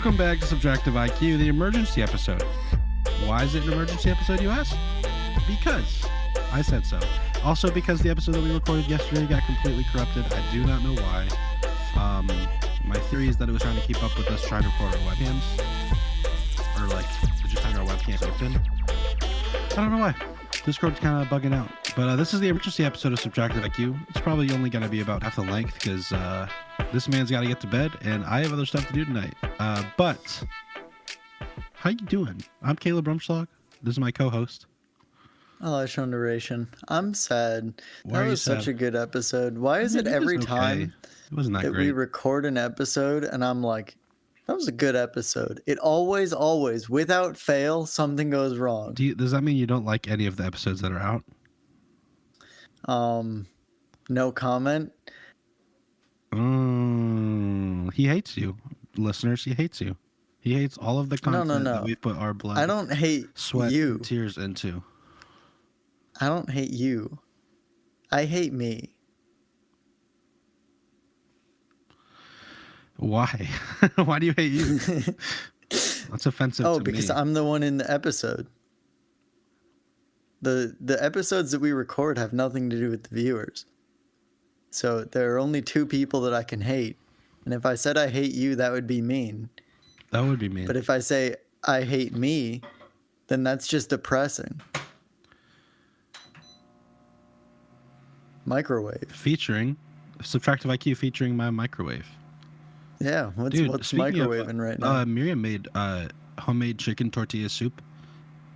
Welcome back to Subtractive IQ, the emergency episode. Why is it an emergency episode, you ask? Because I said so. Also because the episode that we recorded yesterday got completely corrupted. I do not know why. My theory is that it was trying to keep up with us trying to record our webcams. Or like, just having our webcams open. I don't know why. Discord's kind of bugging out. But this is the emergency episode of Subtractive IQ. It's probably only going to be about half the length because this man's got to get to bed and I have other stuff to do tonight. But how you doing? I'm Caleb Rumschlag. This is my co-host. Elisha Narration. I'm sad. Why That was such a good episode. Why is it every time it wasn't that that great. we record an episode and I'm like, that was a good episode? It always, without fail, something goes wrong. Does that mean you don't like any of the episodes that are out? No comment. He hates you, listeners. He hates you. He hates all of the content that we put our blood, I don't hate sweat, you. and tears into. I don't hate you. I hate me. Why? Why do you hate you? That's offensive to me. Oh, because I'm the one in the episode. The episodes that we record have nothing to do with the viewers. So there are only two people that I can hate. And if I said I hate you, that would be mean. That would be mean. But if I say I hate me, then that's just depressing. Microwave. Featuring Subtractive IQ featuring my microwave. Yeah, what's microwaving right now? Miriam made homemade chicken tortilla soup,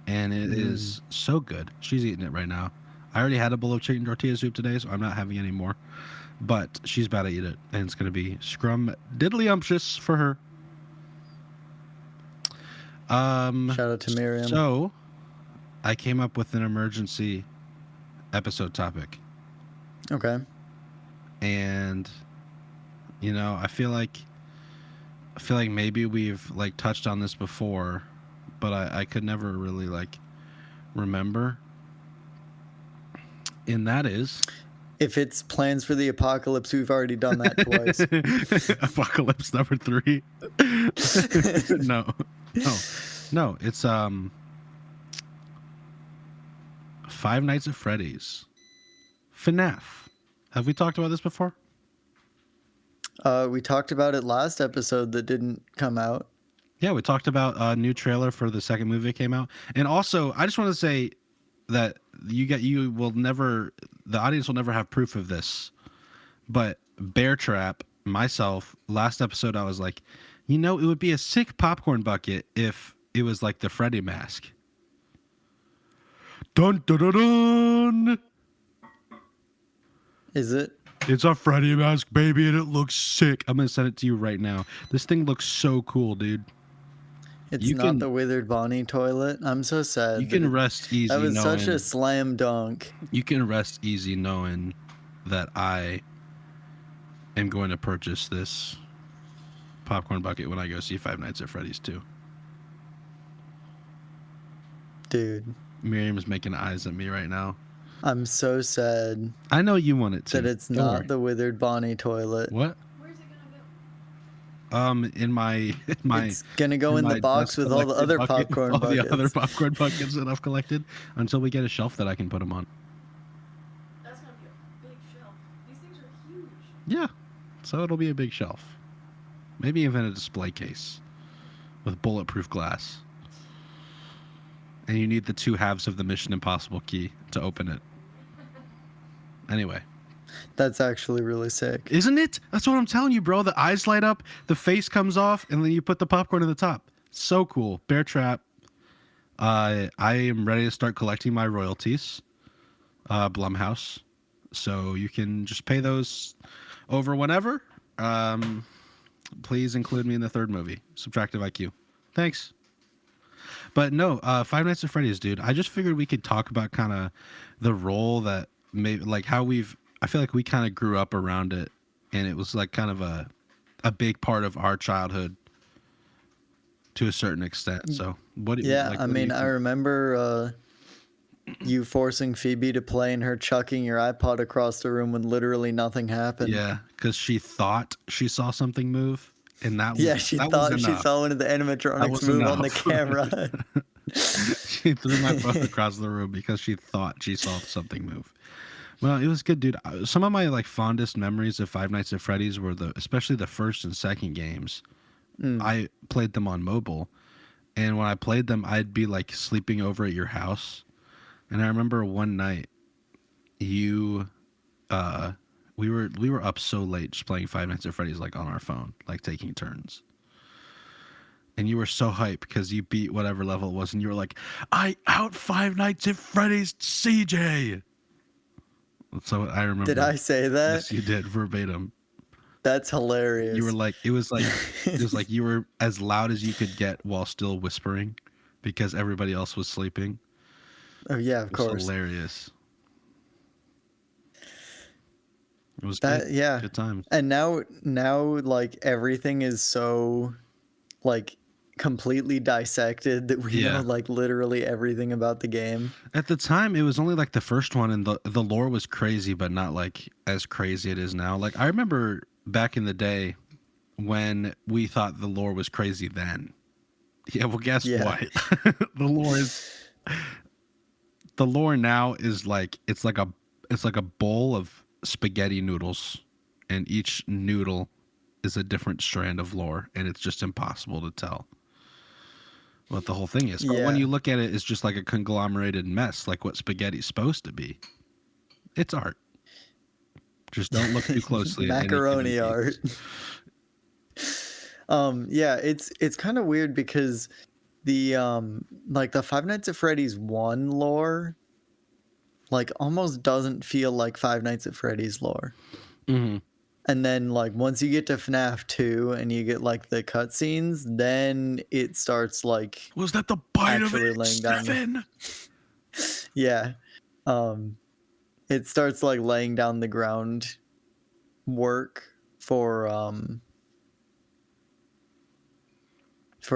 and it is so good. She's eating it right now. I already had a bowl of chicken tortilla soup today, so I'm not having any more. But she's about to eat it, and it's going to be scrum diddly-umptious for her. Shout out to Miriam. So, I came up with an emergency episode topic. Okay. And, you know, I feel like maybe we've like touched on this before, but I could never really like remember. And that is, if it's plans for the apocalypse, we've already done that twice. Apocalypse number 3. No. It's Five Nights at Freddy's. Fnaf. Have we talked about this before? We talked about it last episode that didn't come out. Yeah, we talked about a new trailer for the second movie that came out. And also, I just want to say that the audience will never have proof of this. But Bear Trap, myself, last episode I was like, you know, it would be a sick popcorn bucket if it was like the Freddy mask. Dun dun dun dun! Is it? It's a Freddy mask, baby, and it looks sick. I'm going to send it to you right now. This thing looks so cool, dude. It's not the Withered Bonnie toilet. I'm so sad. You can rest easy knowing... That was such a slam dunk. You can rest easy knowing that I am going to purchase this popcorn bucket when I go see Five Nights at Freddy's 2. Dude. Miriam's making eyes at me right now. I'm so sad. I know you want it to. That it's not the Withered Bonnie toilet. What? Where's it gonna go? In my it's gonna go in the box with all the other popcorn buckets. The other popcorn buckets that I've collected until we get a shelf that I can put them on. That's gonna be a big shelf. These things are huge. Yeah, so it'll be a big shelf. Maybe even a display case with bulletproof glass. And you need the two halves of the Mission Impossible key to open it. Anyway. That's actually really sick. Isn't it? That's what I'm telling you, bro. The eyes light up, the face comes off, and then you put the popcorn in the top. So cool. Bear Trap. I am ready to start collecting my royalties. Blumhouse. So you can just pay those over whenever. Please include me in the third movie, Subtractive IQ. Thanks. But no, Five Nights at Freddy's, dude. I just figured we could talk about kind of the role that maybe like how I feel like we kind of grew up around it, and it was like kind of a big part of our childhood to a certain extent. So what? I remember you forcing Phoebe to play and her chucking your iPod across the room when literally nothing happened. Yeah, because she thought she saw something move. and Yeah, she that was thought she enough. saw one of the That animatronics was move on the enough. camera. She threw my phone across the room because she thought she saw something move. Well, it was good, dude. Some of my like fondest memories of Five Nights at Freddy's were especially the first and second games. Mm. I played them on mobile, and when I played them, I'd be like sleeping over at your house. And I remember one night, you, uh, we were up so late just playing Five Nights at Freddy's like on our phone, like taking turns. And you were so hyped because you beat whatever level it was, and you were like, "I out Five Nights at Freddy's CJ." So I Did remember. I say that? Yes, you did verbatim. That's You hilarious. were like, it was like you were as loud as you could get while still whispering, because everybody else was sleeping. Oh yeah, of It was course. hilarious. It was That good. yeah. Good times. And now like everything is so like completely dissected that we know Yeah. like literally everything about the game. At the time, it was only like the first one, and the lore was crazy, but not like as crazy it is now. Like I remember back in the day when we thought the lore was crazy then. Yeah, well, guess Yeah. what? The lore now is like it's like a bowl of spaghetti noodles, and each noodle is a different strand of lore, and it's just impossible to tell what the whole thing is. But when Yeah. you look at it, it's just like a conglomerated mess, like what spaghetti's supposed to be. It's art. Just don't look too closely at any given Macaroni art. piece. Yeah, it's kind of weird because the like the Five Nights at Freddy's 1 lore like almost doesn't feel like Five Nights at Freddy's lore. Mm-hmm. And then like once you get to FNAF 2 and you get like the cutscenes, then it starts like Was that the bite of actually it, laying down Stefan? yeah. It starts like laying down the ground work for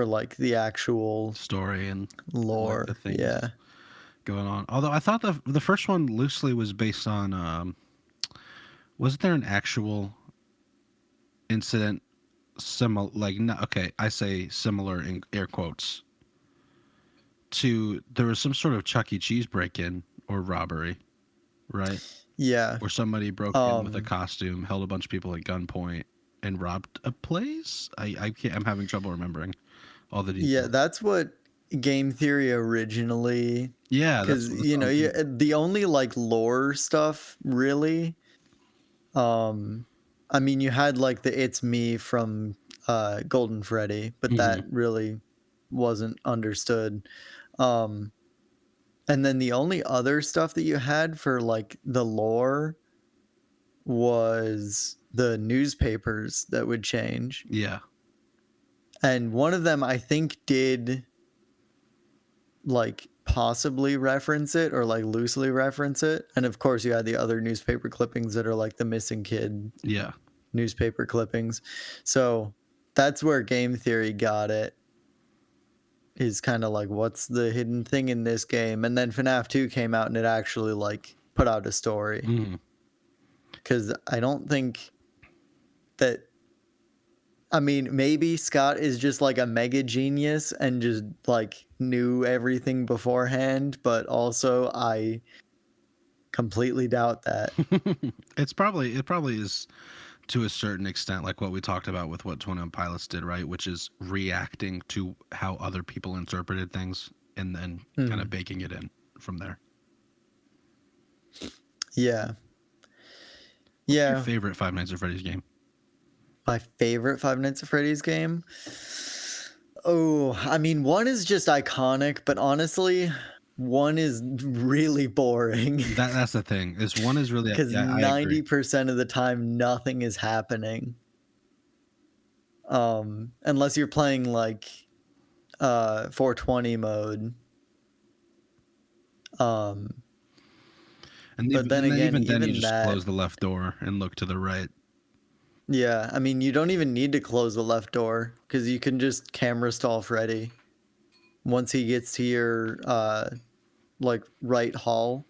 like the actual Story and lore. like the things Yeah. going on. Although I thought the first one loosely was based on wasn't there an actual incident similar, like, no, okay, I say similar in air quotes, to there was some sort of Chuck E. Cheese break-in or robbery, right? Yeah. Where somebody broke in with a costume, held a bunch of people at gunpoint, and robbed a place. I can't, I'm having trouble remembering all the details. Yeah, that's what Game Theory originally. Yeah, that's Because you know, the only like lore stuff really. I mean, you had like the "It's Me" from Golden Freddy, but that really wasn't understood. And then the only other stuff that you had for like the lore was the newspapers that would change. Yeah. And one of them I think did like possibly reference it or like loosely reference it. And of course you had the other newspaper clippings that are like the missing kid Yeah. newspaper clippings. So that's where Game Theory got it. Is kind of like, what's the hidden thing in this game? And then FNAF 2 came out and it actually like put out a story. Because I don't think that, I mean, maybe Scott is just like a mega genius and just like knew everything beforehand, but also I completely doubt that. it probably is to a certain extent like what we talked about with what 21 Pilots did, right? Which is reacting to how other people interpreted things and then kind of baking it in from there. Yeah. What's your favorite Five Nights at Freddy's game? My favorite Five Nights at Freddy's game? Oh, I mean, one is just iconic, but honestly, one is really boring. That's the thing. This one is really, because yeah, 90% of the time nothing is happening. Unless you're playing like 420 mode. But then again, even you just that, close the left door and look to the right. Yeah, I mean, you don't even need to close the left door because you can just camera stall Freddy once he gets to your like right hall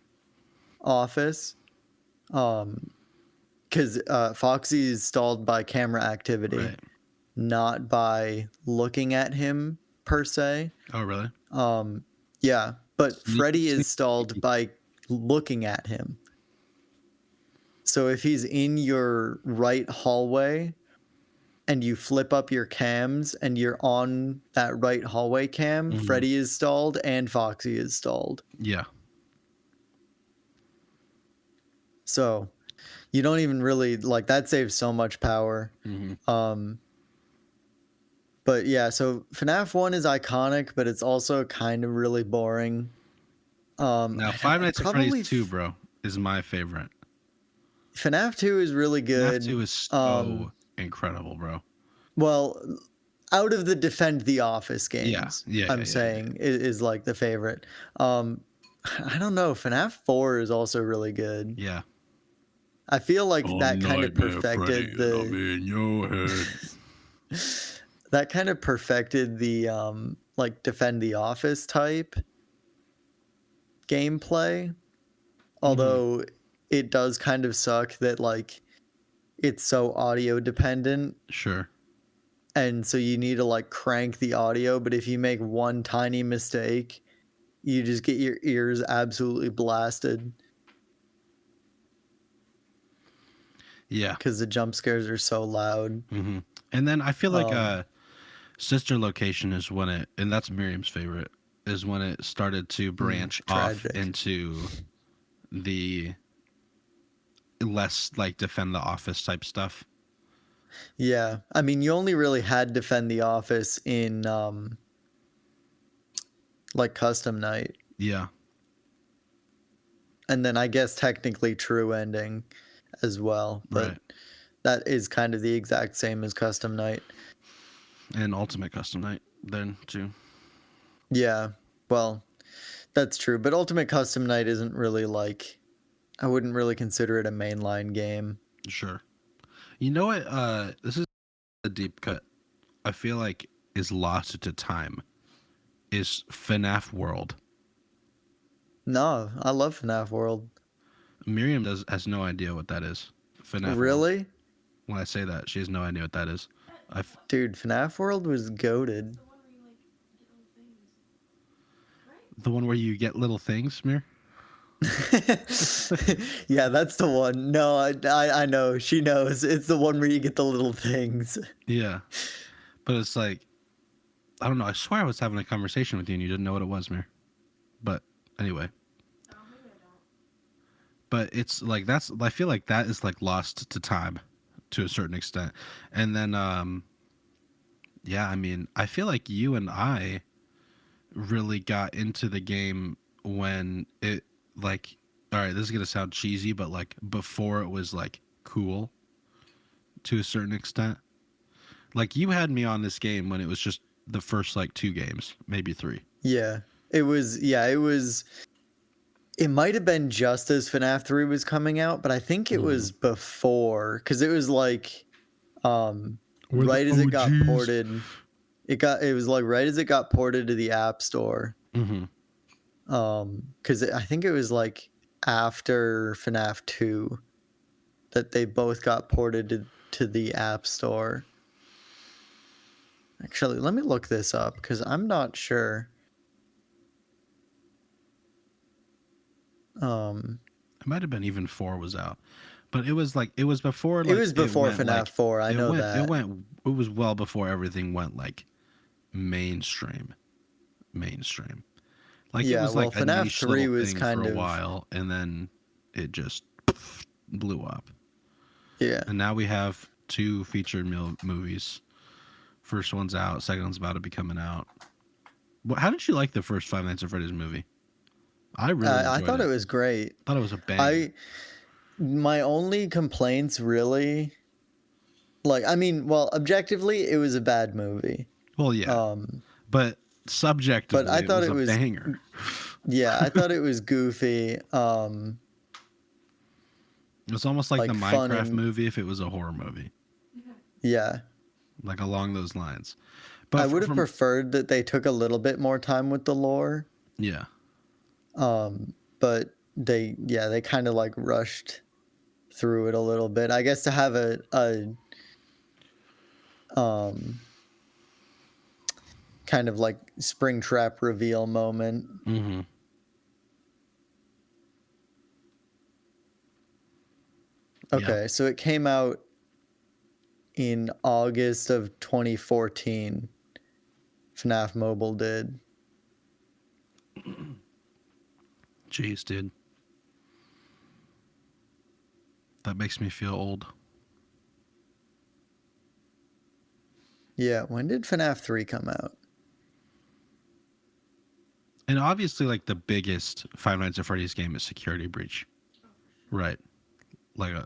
office. Because Foxy is stalled by camera activity. Right. not by looking at him per se. Oh, really? Yeah, but Sneaky, Freddy is sneaky, stalled sneaky. by looking at him. So if he's in your right hallway and you flip up your cams and you're on that right hallway cam, Mhm. Freddy is stalled and Foxy is stalled. Yeah. So you don't even really like that saves so much power. Mhm. But yeah, so FNAF 1 is iconic, but it's also kind of really boring. Now, Five Nights at Probably Freddy's 2, bro, is my favorite. FNAF 2 is really FNAF good. 2 is so incredible, bro. Well, out of the Defend the Office Yeah. games, Yeah. I'm Yeah. saying is like the favorite. I don't know. FNAF 4 is also really good. Yeah. I feel like Oh, that kind of Nightmare Freddy, perfected and I'm the in your head. that kind of perfected the like Defend the Office type gameplay. Although it does kind of suck that like it's so audio dependent. Sure. And so you need to like crank the audio, but if you make one tiny mistake, you just get your ears absolutely blasted Yeah. because the jump scares are so loud. Mm-hmm. And then I feel like Um, Sister Location is when it, and that's Miriam's favorite, is when it started to branch off tragic. into the less like Defend the Office type stuff. Yeah, I mean, you only really had Defend the Office in like Custom Night, Yeah. and then I guess technically True Ending as well, but Right. that is kind of the exact same as Custom Night. And Ultimate Custom Night then too. Yeah, well, that's true, but Ultimate Custom Night isn't really like, I wouldn't really consider it a mainline game. Sure. You know what? This is a deep cut. I feel like is lost to time. Is FNAF World. No, I love FNAF World. Miriam has no idea what that is. FNAF World. Really? When I say that, she has no idea what that is. Dude, FNAF World was goated. The one where you like get little things, right? The one where you get little things, Mir? Yeah, that's the one. No, I know. She knows. It's the one where you get the little things. Yeah. But it's like, I don't know. I swear I was having a conversation with you and you didn't know what it was, Mir. But anyway. Oh, maybe I don't. But it's like, I feel like that is like lost to time to a certain extent. And then, yeah, I mean, I feel like you and I really got into the game when it, like, all right, this is going to sound cheesy, but like before it was like cool to a certain extent. Like you had me on this game when it was just the first like 2 games, maybe 3. Yeah. It was, it might have been just as FNAF 3 was coming out, but I think it was before, because it was like right as it got ported. It was like right as it got ported to the App Store. Mm-hmm. Because I think it was like after FNAF 2 that they both got ported to the App Store. Actually, let me look this up because I'm not sure. It might have been even 4 was out, but it was like it was before. Like, it was before went, FNAF like, 4. I know that. It was well before everything went like mainstream. Like Yeah, it was well, like a FNAF niche 3 little was thing kind for a of while, and then it just blew up. yeah. And now we have 2 featured movies. First one's out. Second one's about to be coming out. How did you like the first Five Nights at Freddy's movie? I really enjoyed I thought it was great. Thought it was a bang. My only complaints really, like, I mean, well, objectively, it was a bad movie. Well, yeah, but subjectively, but I thought it was a banger. Yeah, I thought it was goofy. It was almost like the fun Minecraft and- movie if it was a horror movie, Yeah, like along those lines. I But would have preferred that they took a little bit more time with the lore. Yeah, But they kind of like rushed through it a little bit. I guess to have a kind of like Springtrap reveal moment. Mm-hmm. Okay, Yeah. so it came out in August of 2014. FNAF Mobile did. Jeez, dude. That makes me feel old. Yeah, when did FNAF 3 come out? And obviously, like, the biggest Five Nights at Freddy's game is Security Breach. Right. Like a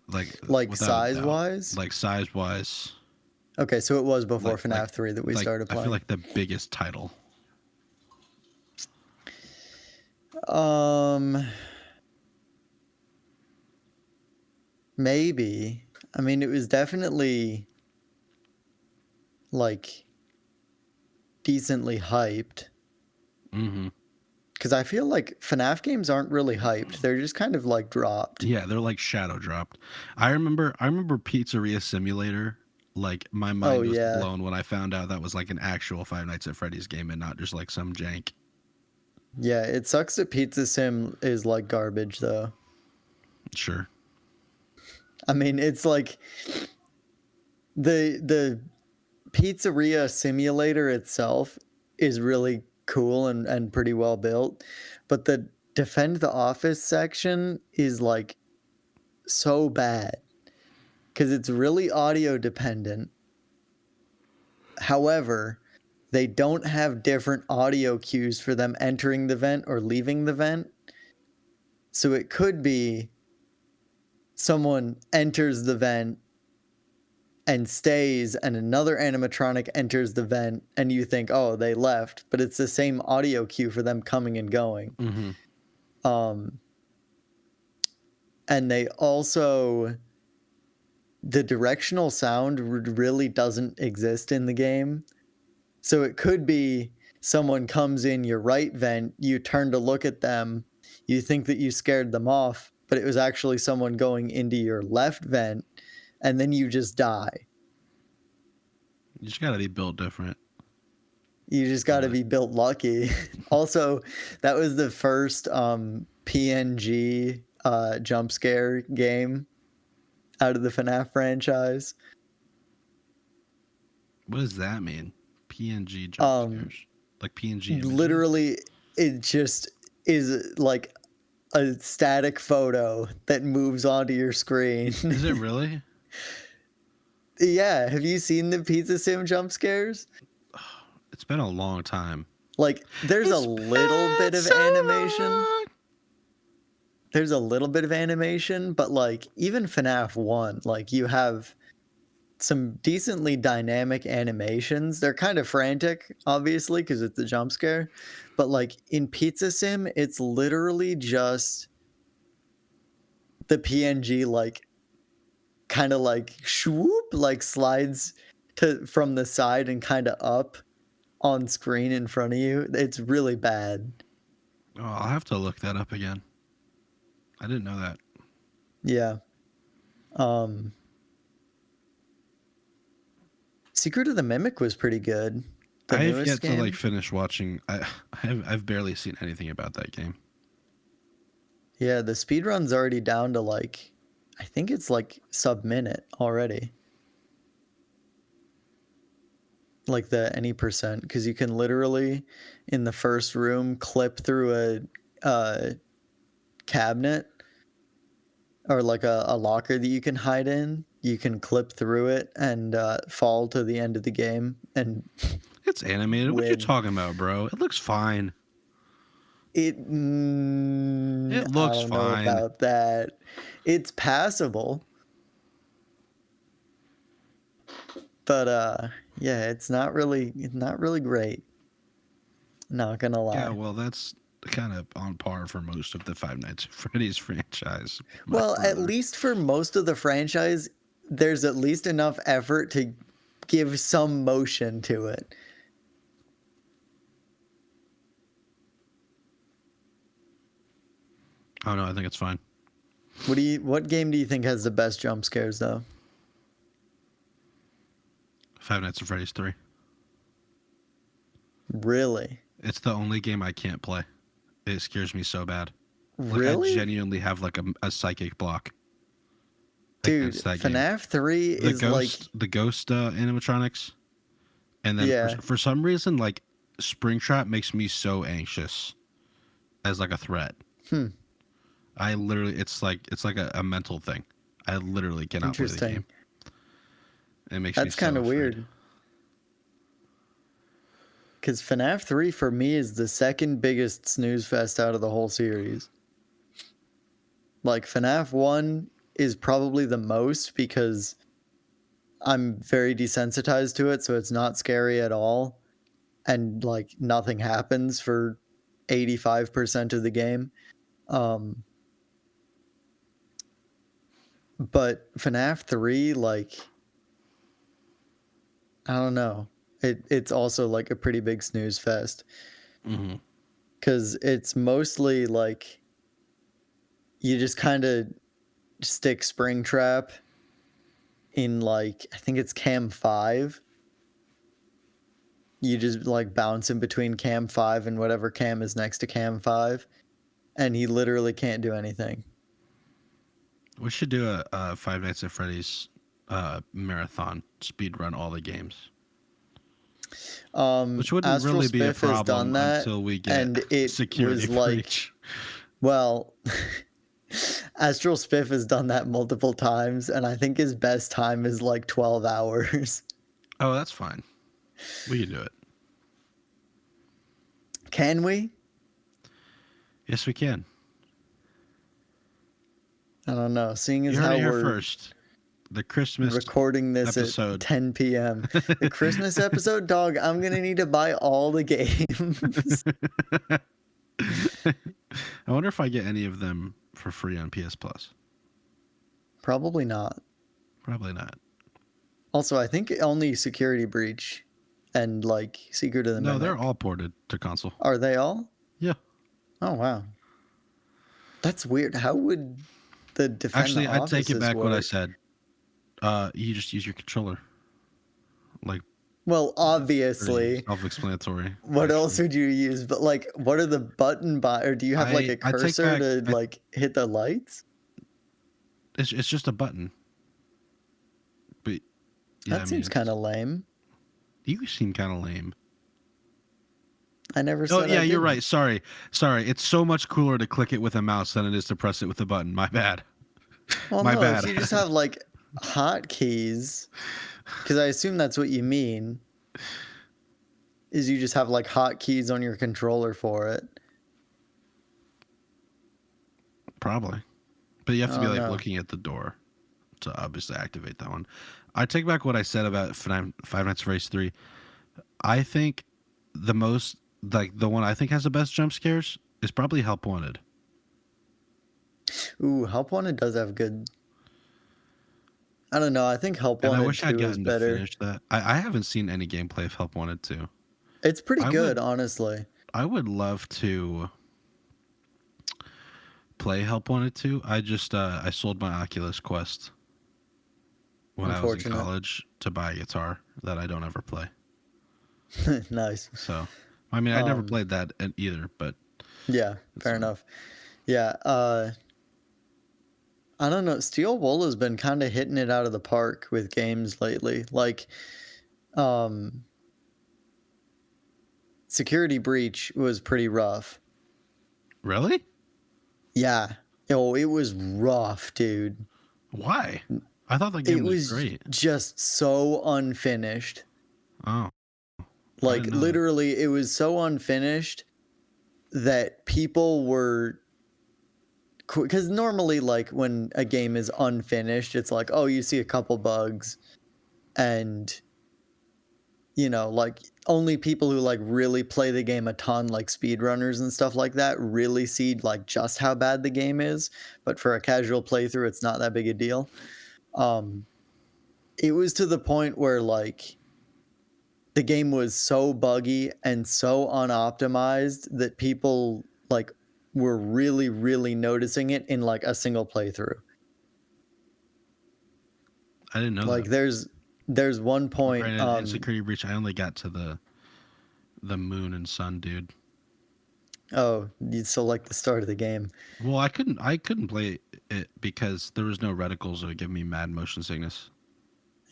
Like without a doubt. size-wise? Like size wise. Okay, so it was before Like FNAF 3 that we started I feel playing. like the biggest title. Maybe. I mean, it was definitely like decently hyped. Mm-hmm. Because I feel like FNAF games aren't really hyped. They're just kind of like dropped. Yeah, they're like shadow dropped. I remember Pizzeria Simulator. Like my Oh, mind was yeah. blown when I found out that was like an actual Five Nights at Freddy's game and not just like some jank. Yeah, it sucks that Pizza Sim is like garbage, though. Sure. I mean, it's like the Pizzeria Simulator itself is really cool and pretty well built, but the Defend the Office section is like so bad because it's really audio dependent. However, they don't have different audio cues for them entering the vent or leaving the vent. So it could be someone enters the vent and stays, and another animatronic enters the vent, and you think, oh, they left, but it's the same audio cue for them coming and going. Mm-hmm. And they also, the directional sound really doesn't exist in the game. So it could be someone comes in your right vent, you turn to look at them, you think that you scared them off, but it was actually someone going into your left vent, and then you just die. You just gotta be built different. You just got to be built lucky. Also, that was the first PNG jump scare game out of the FNAF franchise. What does that mean? PNG jump scares. Like PNG images? Literally, it just is like a static photo that moves onto your screen. Is it really? Yeah. Have you seen the Pizza Sim jump scares? It's been a long time. Like, there's a little bit of animation. There's a little bit of animation, but like even FNAF 1, like you have some decently dynamic animations. They're kind of frantic, obviously, because it's a jump scare. But like in Pizza Sim, it's literally just the PNG like kind of like swoop, like slides from the side and kind of up on screen in front of you. It's really bad. Oh, I'll have to look that up again. I didn't know that. Yeah. Secret of the Mimic was pretty good. The I've newest yet game. to like finish watching. I've barely seen anything about that game. Yeah, the speedrun's already down to like, I think it's like sub-minute already. Like the any percent, because you can literally, in the first room, clip through a cabinet or like a locker that you can hide in. You can clip through it and fall to the end of the game and It's animated. What you win. talking about, bro? It looks fine. It looks I don't know fine. about that. It's passable. But yeah, it's not really great. Not gonna lie. Yeah, well, that's kind of on par for most of the Five Nights at Freddy's franchise. Well, at least for most of the franchise, there's at least enough effort to give some motion to it. Oh no, I think it's fine. What game do you think has the best jump scares though? Five Nights at Freddy's 3. Really? It's the only game I can't play. It scares me so bad. Like Really? I genuinely have like a psychic block Dude, against that game. FNAF 3 is The ghost animatronics, and then Yeah. for some reason, like Springtrap makes me so anxious as like a threat. I literally, it's like a mental thing. I literally cannot play the Interesting. game. It makes me That's so kind of afraid. weird. Because FNAF 3 for me is the second biggest snooze fest out of the whole series. Like FNAF 1 is probably the most because I'm very desensitized to it, so it's not scary at all. And like nothing happens for 85% of the game. But FNAF 3, like, I don't know. It's also like a pretty big snooze fest. Mm-hmm. Because it's mostly like you just kind of stick Springtrap in like, I think it's cam 5. You just like bounce in between cam 5 and whatever cam is next to cam 5. And he literally can't do anything. We should do a Five Nights at Freddy's marathon, speed run all the games. Which wouldn't Astral really be a Spiff has done problem that, until we get and it security was like, breach. well, Astral Spiff has done that multiple times, and I think his best time is like 12 hours. Oh, that's fine. We can do it. Can we? Yes, we can. I don't know. Seeing as You heard how it here we're first. The Christmas recording this episode. at 10 p.m. The Christmas episode, dog, I'm going to need to buy all the games. I wonder if I get any of them for free on PS Plus. Probably not. Probably not. Also, I think only Security Breach and like Secret of the No, Mimic. they're all ported to console. Are they all? Yeah. Oh, wow. That's weird. How would the Defend Actually, the I take it Offices back what I work? said. You just use your controller. Like, Well, pretty obviously. self-explanatory. What actually. else would you use? But like, what are the button or do you have like a I take cursor back- to like hit the lights? It's just a button. But yeah, That seems kind of lame. You seem kind of lame. I never said. Oh yeah, I you're didn't. right. Sorry. It's so much cooler to click it with a mouse than it is to press it with a button. My bad. Well, My no, bad. if you just have like hotkeys, because I assume that's what you mean, is you just have like hotkeys on your controller for it. Probably. But you have to be Oh, like no. looking at the door to obviously activate that one. I take back what I said about Five Nights at Freddy's 3. I think the most, like the one I think has the best jump scares is probably Help Wanted. Ooh, Help Wanted does have good. I don't know. I think Help And I Wanted wish I'd 2 is gotten to better. finish that. I haven't seen any gameplay of Help Wanted 2. It's pretty I good, would- honestly. I would love to play Help Wanted 2. I sold my Oculus Quest when I was in Unfortunate. college to buy a guitar that I don't ever play. Nice. So, I mean, I never Um, played that either, but Yeah, fair fine. enough. Yeah, I don't know. Steel Wool has been kind of hitting it out of the park with games lately. Like, Security Breach was pretty rough. really? Yeah. Oh, it was rough, dude. Why? I thought the It game was was great. just so unfinished. Oh, Like, didn't know that. literally, it was so unfinished that people were. Because normally, like, when a game is unfinished, it's like, oh, you see a couple bugs. And, you know, like, only people who, like, really play the game a ton, like speedrunners and stuff like that, really see, like, just how bad the game is. But for a casual playthrough, it's not that big a deal. It was to the point where, like, the game was so buggy and so unoptimized that people, like, were really, really noticing it in, like, a single playthrough. I didn't know Like, that. there's there's one point. Granted, in Security Breach, I only got to the moon and sun, dude. Oh, so like the start of the game. Well, I couldn't play it because there was no reticles that would give me mad motion sickness.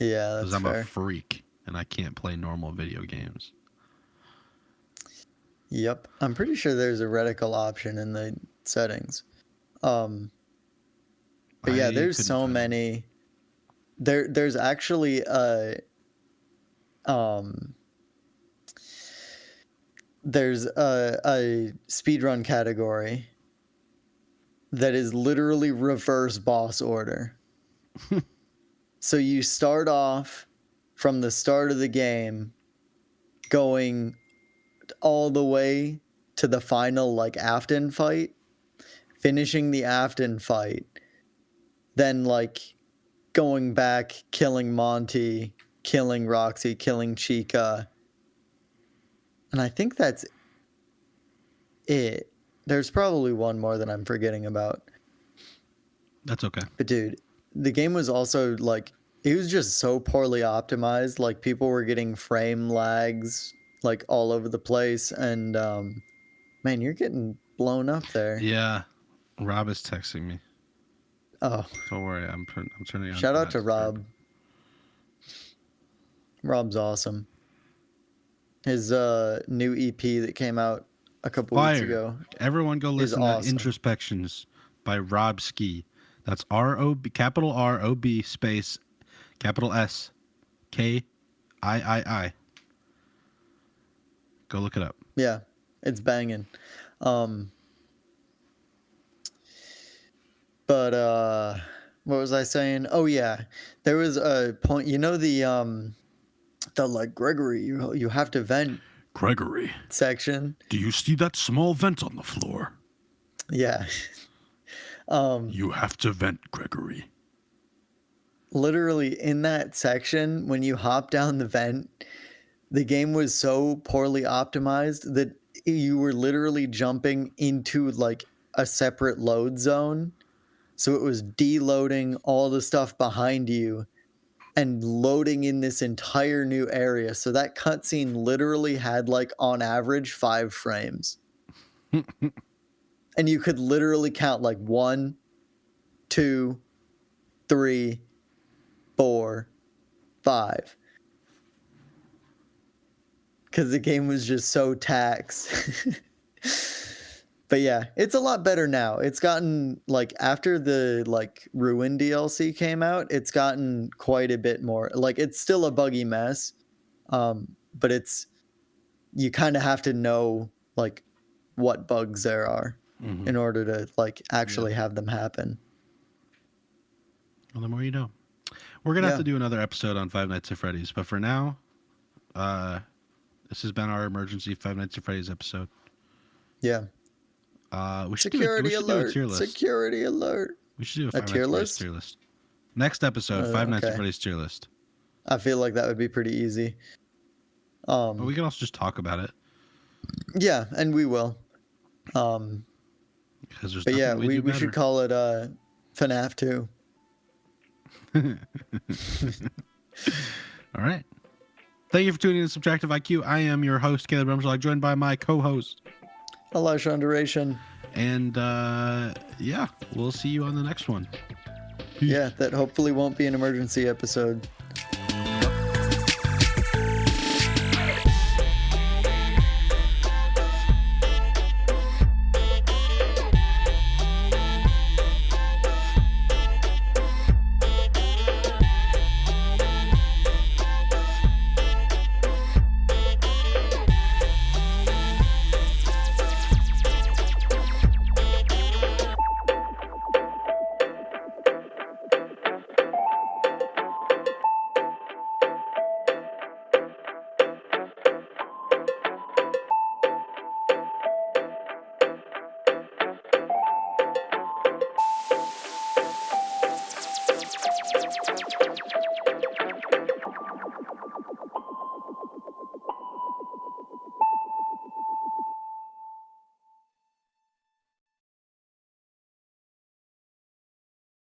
Yeah, Because that's I'm fair. a freak and I can't play normal video games. Yep, I'm pretty sure there's a reticle option in the settings. But yeah, I there's couldn't so find one. many. There's actually there's a speedrun category that is literally reverse boss order. So you start off from the start of the game going all the way to the final like Afton fight, finishing the Afton fight, then like going back, killing Monty, killing Roxy, killing Chica. And I think that's it. There's probably one more that I'm forgetting about. That's okay. But dude, the game was also like, it was just so poorly optimized. Like people were getting frame lags like all over the place. And man, you're getting blown up there. Yeah, Rob is texting me. Oh, Don't worry, I'm turning on. shout Do out Not to Disturb. Rob. Rob's awesome. His new EP that came out a couple weeks Fire. ago. Everyone go is listen to awesome. Introspections by Rob Ski. That's R-O-B, capital R-O-B space, capital S-K-I-I-I. Go look it up. Yeah, it's banging. But what was I saying? Oh yeah, there was a point. You know the like Gregory, you have to vent Gregory, section. do you see that small vent on the floor? Yeah. You have to vent, Gregory. Literally in that section, when you hop down the vent, the game was so poorly optimized that you were literally jumping into like a separate load zone. So it was deloading all the stuff behind you and loading in this entire new area. So that cutscene literally had like on average 5 frames. And you could literally count like 1, 2, 3, 4, 5. Because the game was just so taxed. But yeah, it's a lot better now. It's gotten like after the like Ruin DLC came out, it's gotten quite a bit more. Like it's still a buggy mess, but it's you kind of have to know like what bugs there are in order to like actually have them happen. Well, the more you know. We're gonna have to do another episode on Five Nights at Freddy's, but for now, this has been our emergency Five Nights at Freddy's episode. Yeah. We should Security do a alert. tier list. Security alert. We should do a A Five tier Nights at Freddy's list? tier list. Next episode, Five Nights at Okay. Freddy's tier list. I feel like that would be pretty easy. But we can also just talk about it. Yeah, and we will. Because there's But yeah, nothing do we should better. call it FNAF 2. All right. Thank you for tuning in to Subtractive IQ. I am your host, Caleb Rumslock, joined by my co-host. Elisha Underation. And yeah, we'll see you on the next one. Peace. Yeah, that hopefully won't be an emergency episode.